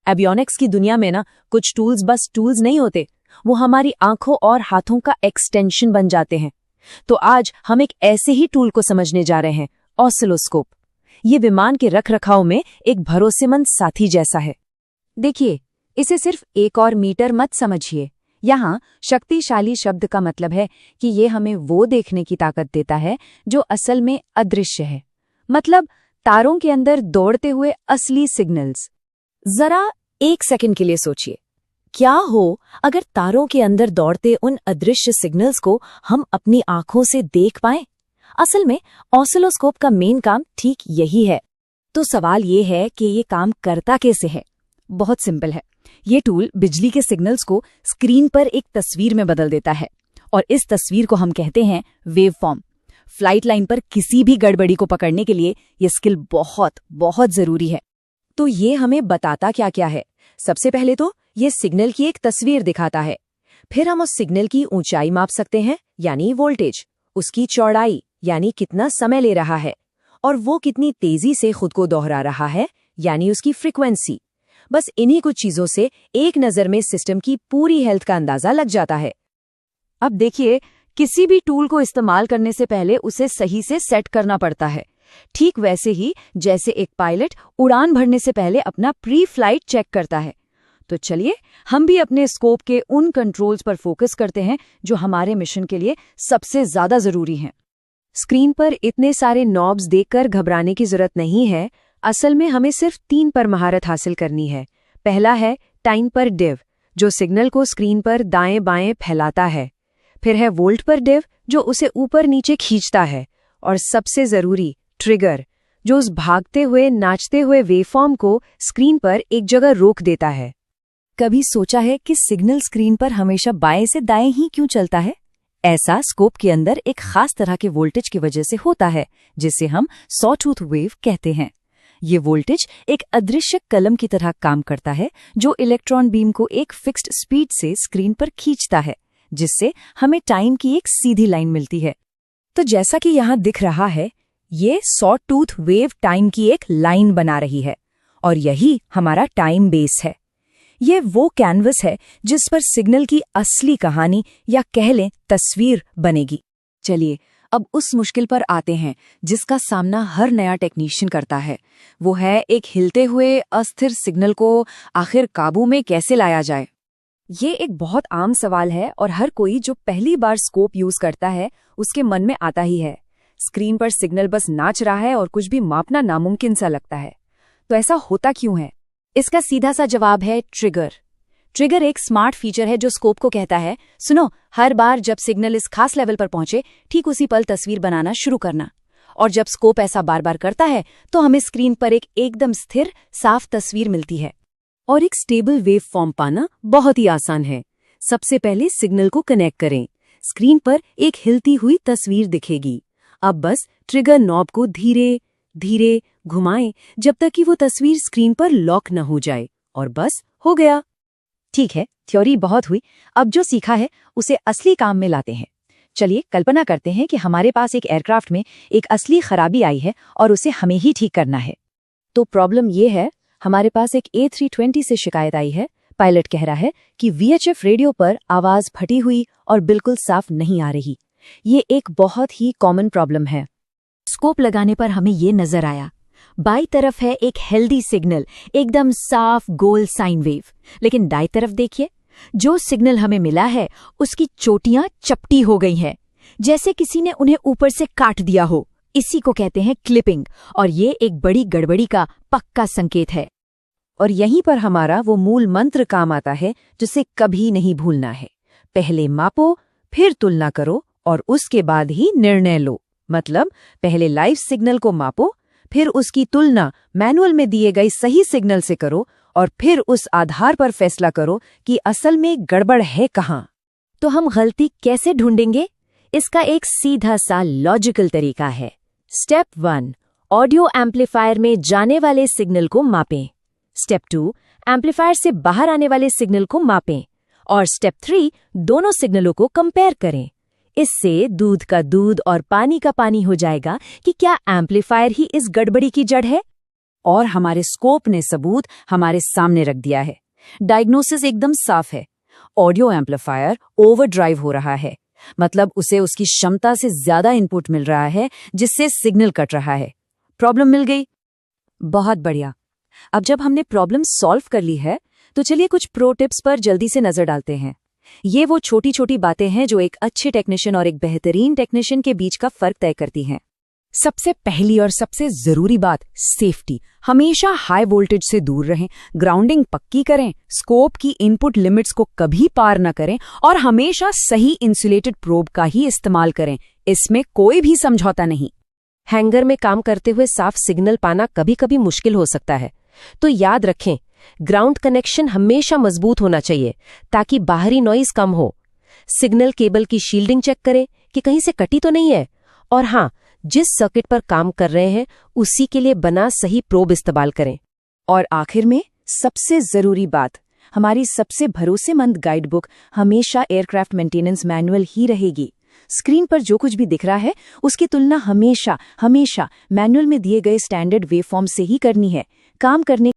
Avionics की दुनिया में ना कुछ टूल्स बस टूल्स नहीं होते, वो हमारी आंखों और हाथों का एक्सटेंशन बन जाते हैं। तो आज हम एक ऐसे ही टूल को समझने जा रहे हैं, ऑसिलोस्कोप। ये विमान के रखरखाव में एक भरोसेमंद साथी जैसा है। देखिए, इसे सिर्फ एक और मीटर मत समझिए। यहाँ शक्तिशाली शब्द का मतलब है कि ये हमें वो देखने की ताकत देता है जो असल में अदृश्य है, मतलब तारों के अंदर दौड़ते हुए असली सिग्नल्स। जरा एक सेकंड के लिए सोचिए, क्या हो अगर तारों के अंदर दौड़ते उन अदृश्य सिग्नल्स को हम अपनी आंखों से देख पाएं? असल में ऑसिलोस्कोप का मेन काम ठीक यही है। तो सवाल ये है कि ये काम करता कैसे है? बहुत सिंपल है। ये टूल बिजली के सिग्नल्स को स्क्रीन पर एक तस्वीर में बदल देता है, और इस तस्वीर को हम कहते हैं वेवफॉर्म। फ्लाइट लाइन पर किसी भी गड़बड़ी को पकड़ने के लिए ये स्किल बहुत बहुत जरूरी है। तो ये हमें बताता क्या क्या है? सबसे पहले तो ये सिग्नल की एक तस्वीर दिखाता है। फिर हम उस सिग्नल की ऊंचाई माप सकते हैं, यानी वोल्टेज, उसकी चौड़ाई यानी कितना समय ले रहा है, और वो कितनी तेजी से खुद को दोहरा रहा है, यानी उसकी फ्रीक्वेंसी। बस इन्हीं कुछ चीजों से एक नजर में सिस्टम की पूरी हेल्थ का अंदाजा लग जाता है। अब देखिए, किसी भी टूल को इस्तेमाल करने से पहले उसे सही से सेट करना पड़ता है, ठीक वैसे ही जैसे एक पायलट उड़ान भरने से पहले अपना प्री फ्लाइट चेक करता है। तो चलिए हम भी अपने स्कोप के उन कंट्रोल्स पर फोकस करते हैं जो हमारे मिशन के लिए सबसे ज्यादा जरूरी हैं। स्क्रीन पर इतने सारे नॉब्स देखकर घबराने की जरूरत नहीं है। असल में हमें सिर्फ 3 पर महारत हासिल करनी है। पहला है टाइम पर डिव, जो सिग्नल को स्क्रीन पर दाएं बाएं फैलाता है। फिर है वोल्ट पर डिव, जो उसे ऊपर नीचे खींचता है। और सबसे जरूरी ट्रिगर, जो उस भागते हुए नाचते हुए वेवफॉर्म को स्क्रीन पर एक जगह रोक देता है। कभी सोचा है कि सिग्नल स्क्रीन पर हमेशा बाएं से दाएं ही क्यों चलता है? ऐसा स्कोप के अंदर एक खास तरह के वोल्टेज की वजह से होता है, जिसे हम सॉटूथ वेव कहते हैं। ये वोल्टेज एक अदृश्य कलम की तरह काम करता है, जो इलेक्ट्रॉन बीम को एक फिक्स्ड स्पीड से स्क्रीन पर खींचता है, जिससे हमें टाइम की एक सीधी लाइन मिलती है। तो जैसा कि यहाँ दिख रहा है, ये सॉटूथ वेव टाइम की एक लाइन बना रही है, और यही हमारा टाइम बेस है। ये वो कैनवस है जिस पर सिग्नल की असली कहानी या कह लें तस्वीर बनेगी। चलिए अब उस मुश्किल पर आते हैं जिसका सामना हर नया टेक्नीशियन करता है। वो है एक हिलते हुए अस्थिर सिग्नल को आखिर काबू में कैसे लाया जाए। ये एक बहुत आम सवाल है और हर कोई जो पहली बार स्कोप यूज करता है उसके मन में आता ही है। स्क्रीन पर सिग्नल बस नाच रहा है और कुछ भी मापना नामुमकिन सा लगता है। तो ऐसा होता क्यों है? इसका सीधा सा जवाब है ट्रिगर। ट्रिगर एक स्मार्ट फीचर है जो स्कोप को कहता है, सुनो, हर बार जब सिग्नल इस खास लेवल पर पहुंचे, ठीक उसी पल तस्वीर बनाना शुरू करना। और जब स्कोप ऐसा बार बार करता है तो हमें स्क्रीन पर एक एकदम स्थिर साफ तस्वीर मिलती है। और एक स्टेबल वेव फॉर्म पाना बहुत ही आसान है। सबसे पहले सिग्नल को कनेक्ट करें। स्क्रीन पर एक हिलती हुई तस्वीर दिखेगी। अब बस ट्रिगर नॉब को धीरे धीरे घुमाएं जब तक कि वो तस्वीर स्क्रीन पर लॉक न हो जाए, और बस हो गया। ठीक है, थ्योरी बहुत हुई। अब जो सीखा है उसे असली काम में लाते हैं। चलिए कल्पना करते हैं कि हमारे पास एक एयरक्राफ्ट में एक असली खराबी आई है और उसे हमें ही ठीक करना है। तो प्रॉब्लम ये है, हमारे पास एक A320 से शिकायत आई है। पायलट कह रहा है कि VHF रेडियो पर आवाज फटी हुई और बिल्कुल साफ नहीं आ रही। ये एक बहुत ही कॉमन प्रॉब्लम है। स्कोप लगाने पर हमें ये नजर आया, बाई तरफ है एक हेल्दी सिग्नल, एकदम साफ गोल साइन वेव। लेकिन दाई तरफ देखिए, जो सिग्नल हमें मिला है उसकी चोटियां चपटी हो गई हैं, जैसे किसी ने उन्हें ऊपर से काट दिया हो। इसी को कहते हैं क्लिपिंग, और ये एक बड़ी गड़बड़ी का पक्का संकेत है। और यहीं पर हमारा वो मूल मंत्र काम आता है जिसे कभी नहीं भूलना है। पहले मापो, फिर तुलना करो, और उसके बाद ही निर्णय लो। मतलब पहले लाइव सिग्नल को मापो, फिर उसकी तुलना मैनुअल में दिए गए सही सिग्नल से करो, और फिर उस आधार पर फैसला करो कि असल में गड़बड़ है कहाँ। तो हम गलती कैसे ढूंढेंगे? इसका एक सीधा सा लॉजिकल तरीका है। स्टेप 1, ऑडियो एम्पलीफायर में जाने वाले सिग्नल को मापें। स्टेप 2, एम्पलीफायर से बाहर आने वाले सिग्नल को मापें। और स्टेप 3, दोनों सिग्नलों को कंपेयर करें। इससे दूध का दूध और पानी का पानी हो जाएगा कि क्या एम्पलीफायर ही इस गड़बड़ी की जड़ है। और हमारे स्कोप ने सबूत हमारे सामने रख दिया है। डायग्नोसिस एकदम साफ है। ऑडियो एम्पलीफायर ओवरड्राइव हो रहा है, मतलब उसे उसकी क्षमता से ज्यादा इनपुट मिल रहा है, जिससे सिग्नल कट रहा है। प्रॉब्लम मिल गई। बहुत बढ़िया। अब जब हमने प्रॉब्लम सॉल्व कर ली है, तो चलिए कुछ प्रो टिप्स पर जल्दी से नजर डालते हैं। ये वो छोटी छोटी बातें हैं जो एक अच्छे टेक्नीशियन और एक बेहतरीन टेक्नीशियन के बीच का फर्क तय करती हैं। सबसे पहली और सबसे जरूरी बात, सेफ्टी। हमेशा हाई वोल्टेज से दूर रहें, ग्राउंडिंग पक्की करें, स्कोप की इनपुट लिमिट्स को कभी पार न करें और हमेशा सही इंसुलेटेड प्रोब का ही इस्तेमाल करें। इसमें कोई भी समझौता नहीं। हैंगर में काम करते हुए साफ सिग्नल पाना कभी कभी मुश्किल हो सकता है, तो याद रखें ग्राउंड कनेक्शन हमेशा मजबूत होना चाहिए ताकि बाहरी नॉइज कम हो। सिग्नल केबल की शील्डिंग चेक करें कि कहीं से कटी तो नहीं है, और हाँ, जिस सर्किट पर काम कर रहे हैं उसी के लिए बना सही प्रोब इस्तेमाल करें। और आखिर में सबसे जरूरी बात, हमारी सबसे भरोसेमंद गाइड बुक हमेशा एयरक्राफ्ट मेंटेनेंस मैनुअल ही रहेगी। स्क्रीन पर जो कुछ भी दिख रहा है उसकी तुलना हमेशा मैनुअल में दिए गए स्टैंडर्ड वेवफॉर्म से ही करनी है। काम करने